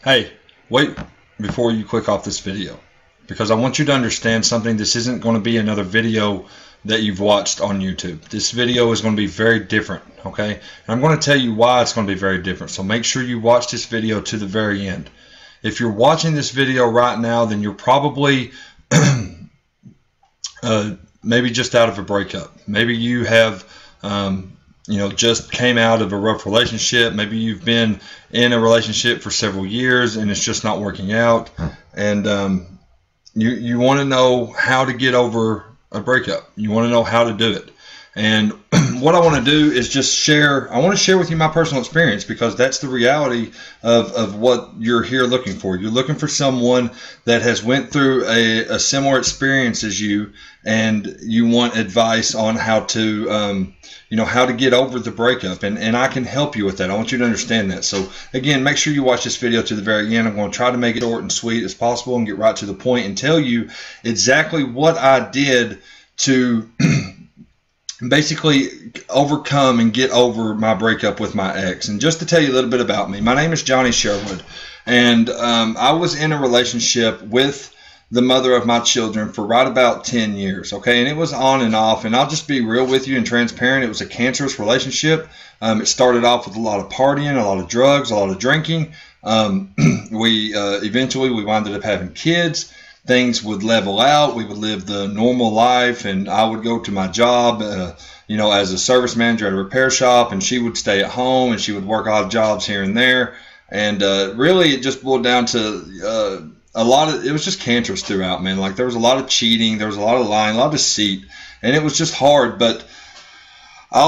Hey, wait before you click off this video, because I want you to understand something. This isn't going to be another video that you've watched on YouTube. This video is going to be very different, okay? And I'm going to tell you why it's going to be very different. So make sure you watch this video to the very end. If you're watching this video right now, then you're probably maybe just out of a breakup. Maybe you have just came out of a rough relationship. Maybe you've been in a relationship for several years and it's just not working out, and you want to know how to get over a breakup. You want to know how to do it. And what I want to do is just share. I want to share with you my personal experience, because that's the reality of what you're here looking for. You're looking for someone that has went through a similar experience as you, and you want advice on how to how to get over the breakup, and I can help you with that. I want you to understand that. So again, make sure you watch this video to the very end. I'm going to try to make it short and sweet as possible and get right to the point and tell you exactly what I did to basically overcome and get over my breakup with my ex. And just to tell you a little bit about me, my name is Johnny Sherwood, and I was in a relationship with the mother of my children for right about 10 years, okay? And it was on and off, and I'll just be real with you and transparent. It was a cancerous relationship. It started off with a lot of partying, a lot of drugs, a lot of drinking. Eventually we wound up having kids. Things would level out. We would live the normal life, and I would go to my job, as a service manager at a repair shop, and she would stay at home, and she would work odd jobs here and there. And really, it just boiled down to it was just cancerous throughout, man. Like, there was a lot of cheating, there was a lot of lying, a lot of deceit, and it was just hard. But I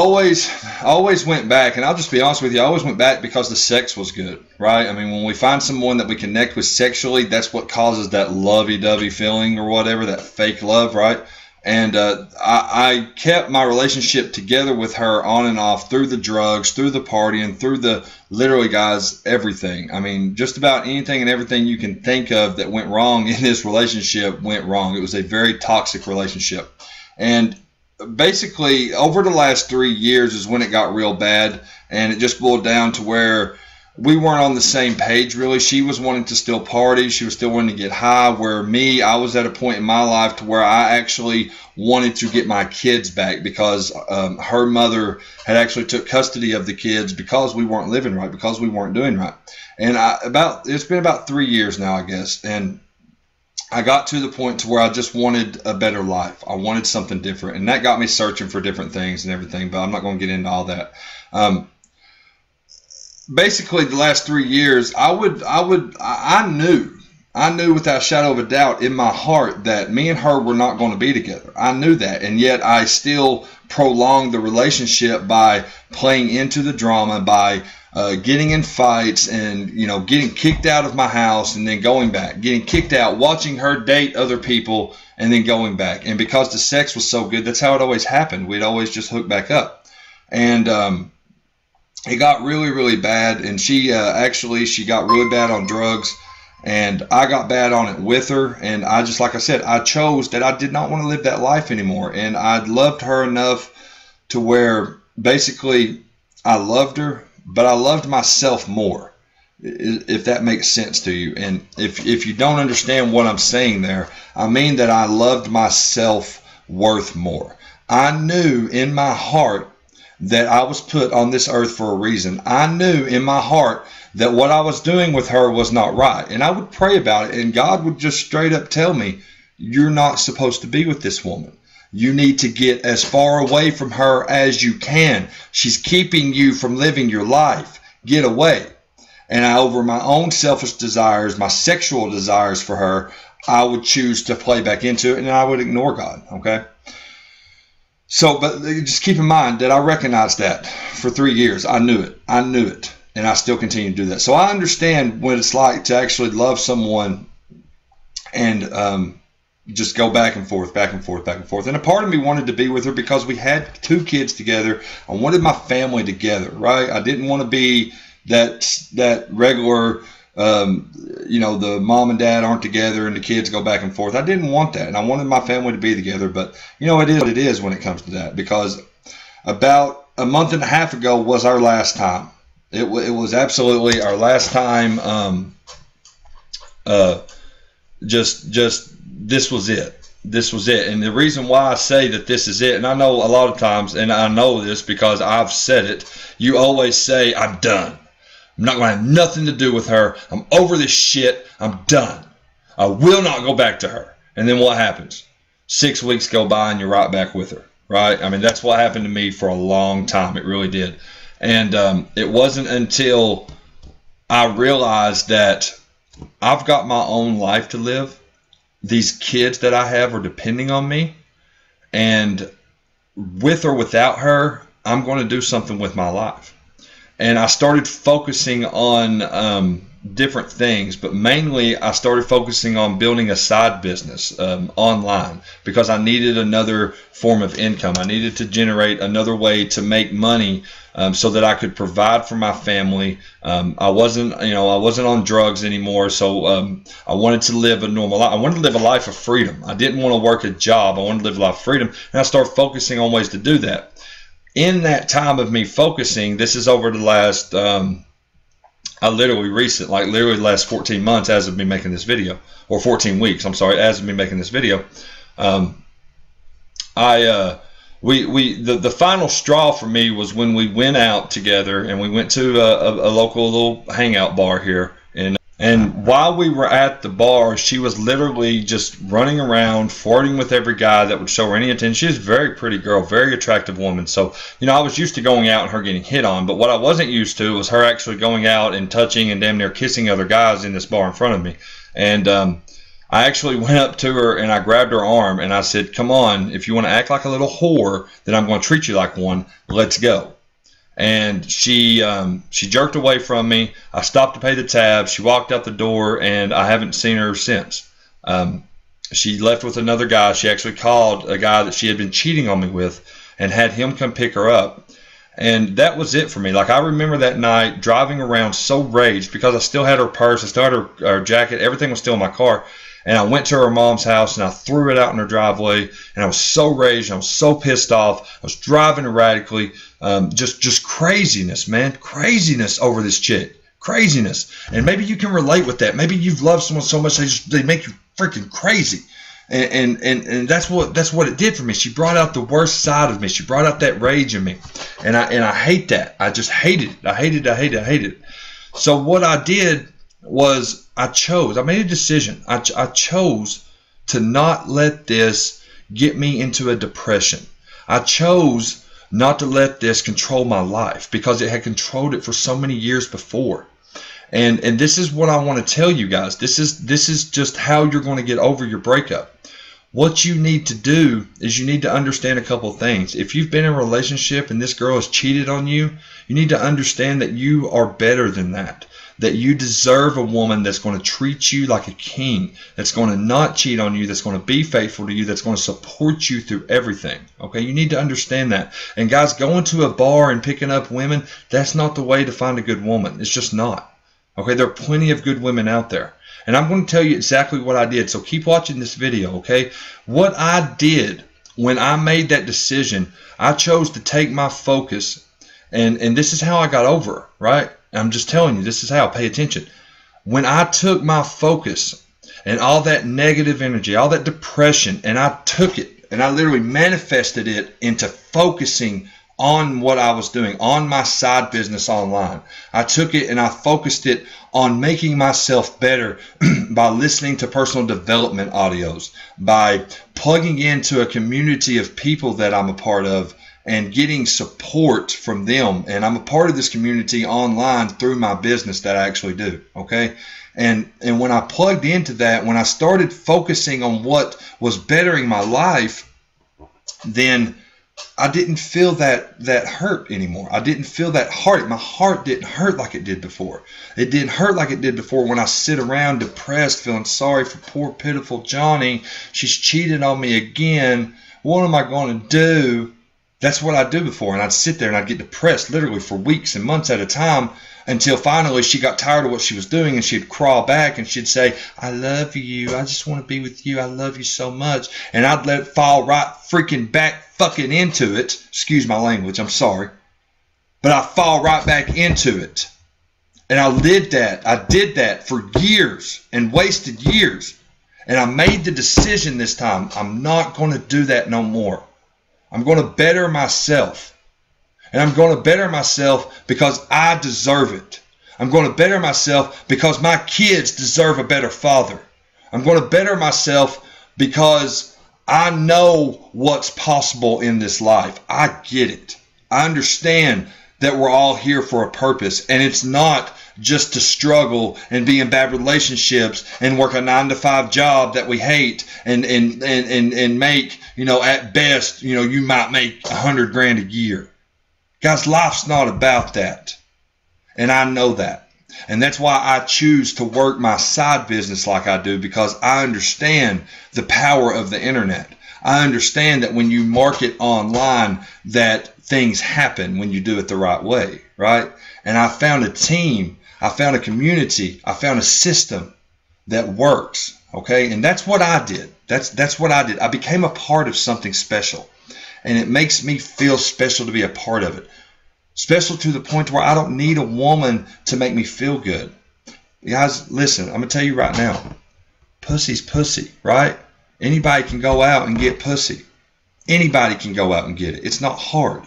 always went back, and I'll just be honest with you, I always went back because the sex was good, right? I mean, when we find someone that we connect with sexually, that's what causes that lovey-dovey feeling or whatever, that fake love, right? And I kept my relationship together with her on and off through the drugs, through the partying, through the, literally, guys, everything. I mean, just about anything and everything you can think of that went wrong in this relationship went wrong. It was a very toxic relationship. And basically, over the last 3 years is when it got real bad, and it just boiled down to where we weren't on the same page, really. She was wanting to still party. She was still wanting to get high, where me, I was at a point in my life to where I actually wanted to get my kids back, because her mother had actually took custody of the kids because we weren't living right, because we weren't doing right. And it's been about 3 years now, I guess, and I got to the point to where I just wanted a better life. I wanted something different, and that got me searching for different things and everything, but I'm not going to get into all that. Basically, the last 3 years, I knew without a shadow of a doubt in my heart that me and her were not going to be together. I knew that, and yet I still prolonged the relationship by playing into the drama, by getting in fights, and getting kicked out of my house and then going back, getting kicked out, watching her date other people and then going back. And because the sex was so good, that's how it always happened. We'd always just hook back up. And it got really, really bad, and she got really bad on drugs, and I got bad on it with her. And like I said, I chose that I did not want to live that life anymore. And I loved her enough to where basically I loved her, but I loved myself more, if that makes sense to you. And if you don't understand what I'm saying there, I mean that I loved my self-worth more. I knew in my heart that I was put on this earth for a reason. I knew in my heart that what I was doing with her was not right. And I would pray about it, and God would just straight up tell me, you're not supposed to be with this woman. You need to get as far away from her as you can. She's keeping you from living your life. Get away. And over my own selfish desires, my sexual desires for her, I would choose to play back into it, and I would ignore God, okay? So, but just keep in mind that I recognized that for 3 years. I knew it. And I still continue to do that. So I understand what it's like to actually love someone and just go back and forth, back and forth, back and forth. And a part of me wanted to be with her because we had 2 kids together. I wanted my family together, right? I didn't want to be that regular, the mom and dad aren't together and the kids go back and forth. I didn't want that, and I wanted my family to be together. But it is what it is when it comes to that, because about a month and a half ago was our last time. It was absolutely our last time just this was it. This was it. And the reason why I say that this is it, and I know a lot of times, and I know this because I've said it, you always say, I'm done. I'm not going to have nothing to do with her. I'm over this shit. I'm done. I will not go back to her. And then what happens? 6 weeks go by and you're right back with her, right? I mean, that's what happened to me for a long time. It really did. And it wasn't until I realized that I've got my own life to live. These kids that I have are depending on me, and with or without her, I'm going to do something with my life. And I started focusing on different things, but mainly I started focusing on building a side business online, because I needed another form of income. I needed to generate another way to make money so that I could provide for my family. I wasn't on drugs anymore, so I wanted to live a normal life. I wanted to live a life of freedom. I didn't want to work a job. I wanted to live a life of freedom, and I started focusing on ways to do that. In that time of me focusing, this is over the last, literally the last 14 months as of me making this video, or 14 weeks, I'm sorry, as of me making this video. The final straw for me was when we went out together and we went to a local little hangout bar here. And while we were at the bar, she was literally just running around, flirting with every guy that would show her any attention. She's a very pretty girl, very attractive woman. So, I was used to going out and her getting hit on. But what I wasn't used to was her actually going out and touching and damn near kissing other guys in this bar in front of me. And I actually went up to her and I grabbed her arm and I said, come on, if you want to act like a little whore, then I'm going to treat you like one. Let's go. And she jerked away from me. I stopped to pay the tab. She walked out the door, and I haven't seen her since. She left with another guy. She actually called a guy that she had been cheating on me with and had him come pick her up. And that was it for me. Like, I remember that night driving around so raged because I still had her purse, I still had her jacket, everything was still in my car. And I went to her mom's house and I threw it out in her driveway, and I was so raged, I was so pissed off. I was driving erratically, just craziness, man, craziness over this chick, craziness. And maybe you can relate with that. Maybe you've loved someone so much they make you freaking crazy. And that's what it did for me. She brought out the worst side of me. She brought out that rage in me, and I hate that. I just hated it. I hated it. So what I did was I made a decision. I chose to not let this get me into a depression. I chose not to let this control my life, because it had controlled it for so many years before. And this is what I want to tell you guys. This is just how you're going to get over your breakup. What you need to do is you need to understand a couple of things. If you've been in a relationship and this girl has cheated on you, you need to understand that you are better than that. That you deserve a woman that's going to treat you like a king, that's going to not cheat on you, that's going to be faithful to you, that's going to support you through everything. Okay, you need to understand that. And guys, going to a bar and picking up women, that's not the way to find a good woman. It's just not. Okay, there are plenty of good women out there. And I'm going to tell you exactly what I did. So keep watching this video, okay? What I did when I made that decision, I chose to take my focus, and this is how I got over her, right? I'm just telling you, this is how. Pay attention. When I took my focus and all that negative energy, all that depression, and I took it and I literally manifested it into focusing on what I was doing, on my side business online. I took it and I focused it on making myself better by listening to personal development audios, by plugging into a community of people that I'm a part of and getting support from them. And I'm a part of this community online through my business that I actually do, okay? And when I plugged into that, when I started focusing on what was bettering my life, then I didn't feel that hurt anymore. I didn't feel that heart. My heart didn't hurt like it did before. It didn't hurt like it did before when I sit around depressed, feeling sorry for poor, pitiful Johnny. She's cheated on me again. What am I going to do? That's what I'd do before. And I'd sit there and I'd get depressed literally for weeks and months at a time, until finally she got tired of what she was doing and she'd crawl back and she'd say, I love you. I just want to be with you. I love you so much. And I'd let it fall right freaking back fucking into it. Excuse my language. I'm sorry. But I fall right back into it. And I did that for years and wasted years. And I made the decision this time, I'm not going to do that no more. I'm going to better myself. And I'm going to better myself because I deserve it. I'm going to better myself because my kids deserve a better father. I'm going to better myself because I know what's possible in this life. I get it. I understand that we're all here for a purpose, and it's not just to struggle and be in bad relationships and work a 9-to-5 job that we hate and make, at best, you might make $100,000 a year. Guys, life's not about that. And I know that. And that's why I choose to work my side business like I do, because I understand the power of the internet. I understand that when you market online, that things happen when you do it the right way, right? And I found a team, I found a community, I found a system that works, okay? And that's what I did. That's what I did. I became a part of something special, and it makes me feel special to be a part of it. Special to the point where I don't need a woman to make me feel good. Guys, listen, I'm going to tell you right now, pussy's pussy, right? Anybody can go out and get pussy. Anybody can go out and get it. It's not hard.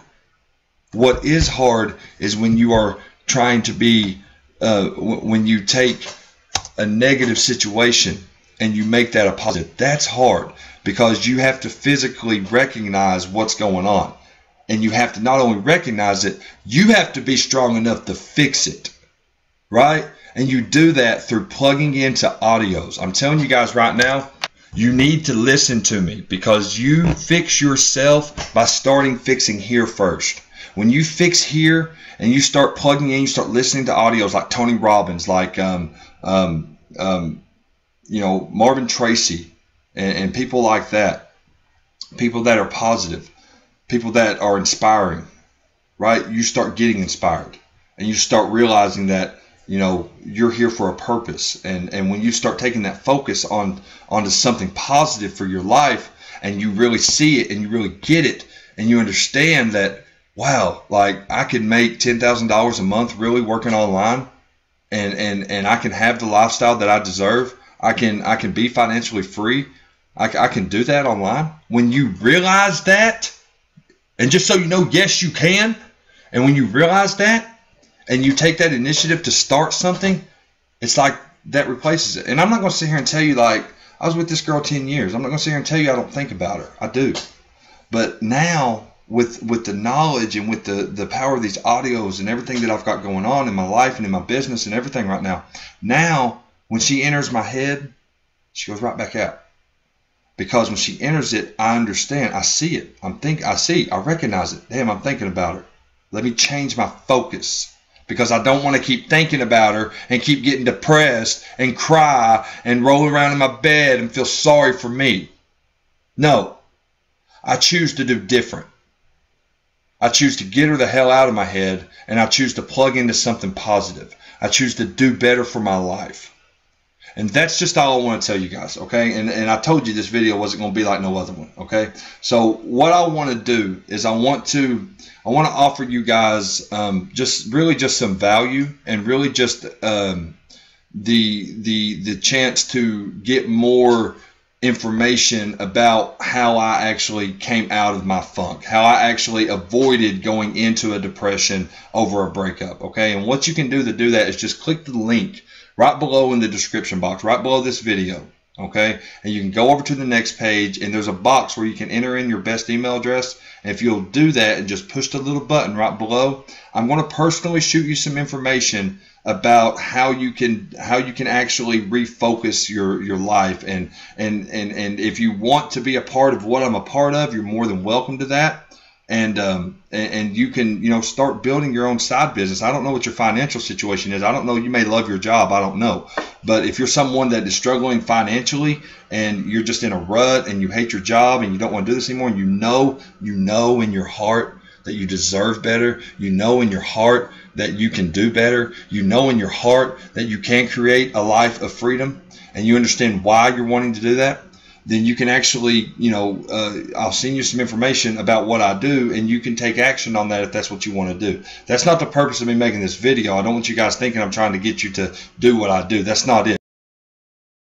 What is hard is when you are trying to be, when you take a negative situation and you make that a positive. That's hard because you have to physically recognize what's going on. And you have to not only recognize it, you have to be strong enough to fix it, right? And you do that through plugging into audios. I'm telling you guys right now, you need to listen to me, because you fix yourself by starting fixing here first. When you fix here and you start plugging in, you start listening to audios like Tony Robbins, like Marvin Tracy, and people like that, people that are positive, people that are inspiring, right? You start getting inspired, and you start realizing that you're here for a purpose. And when you start taking that focus onto something positive for your life, and you really see it and you really get it, and you understand that, wow, like I could make $10,000 a month really working online, and I can have the lifestyle that I deserve. I can be financially free. I can do that online. When you realize that, and just so you know, yes, you can. And when you realize that, and you take that initiative to start something, it's like that replaces it. And I'm not going to sit here and tell you, like, I was with this girl 10 years. I'm not going to sit here and tell you I don't think about her. I do. But now, with the knowledge and with the power of these audios and everything that I've got going on in my life and in my business and everything right now, when she enters my head, she goes right back out. Because when she enters it, I understand. I see it. I recognize it. Damn, I'm thinking about her. Let me change my focus. Because I don't want to keep thinking about her and keep getting depressed and cry and roll around in my bed and feel sorry for me. No. I choose to do different. I choose to get her the hell out of my head, and I choose to plug into something positive. I choose to do better for my life. And that's just all I want to tell you guys, okay? And I told you this video wasn't going to be like no other one, okay? So what I want to do is I want to offer you guys just some value, and really just the chance to get more information about how I actually came out of my funk, how I actually avoided going into a depression over a breakup, okay? And what you can do to do that is just click the link right below in the description box, right below this video, okay? And you can go over to the next page, and there's a box where you can enter in your best email address. And if you'll do that and just push the little button right below, I'm going to personally shoot you some information about how you can actually refocus your life. And if you want to be a part of what I'm a part of, you're more than welcome to that. And you can start building your own side business. I don't know what your financial situation is. I don't know. You may love your job. I don't know. But if you're someone that is struggling financially, and you're just in a rut, and you hate your job, and you don't want to do this anymore, and you know in your heart that you deserve better, you know in your heart that you can do better, you know in your heart that you can create a life of freedom, and you understand why you're wanting to do that, then you can actually, I'll send you some information about what I do, and you can take action on that if that's what you want to do. That's not the purpose of me making this video. I don't want you guys thinking I'm trying to get you to do what I do. That's not it.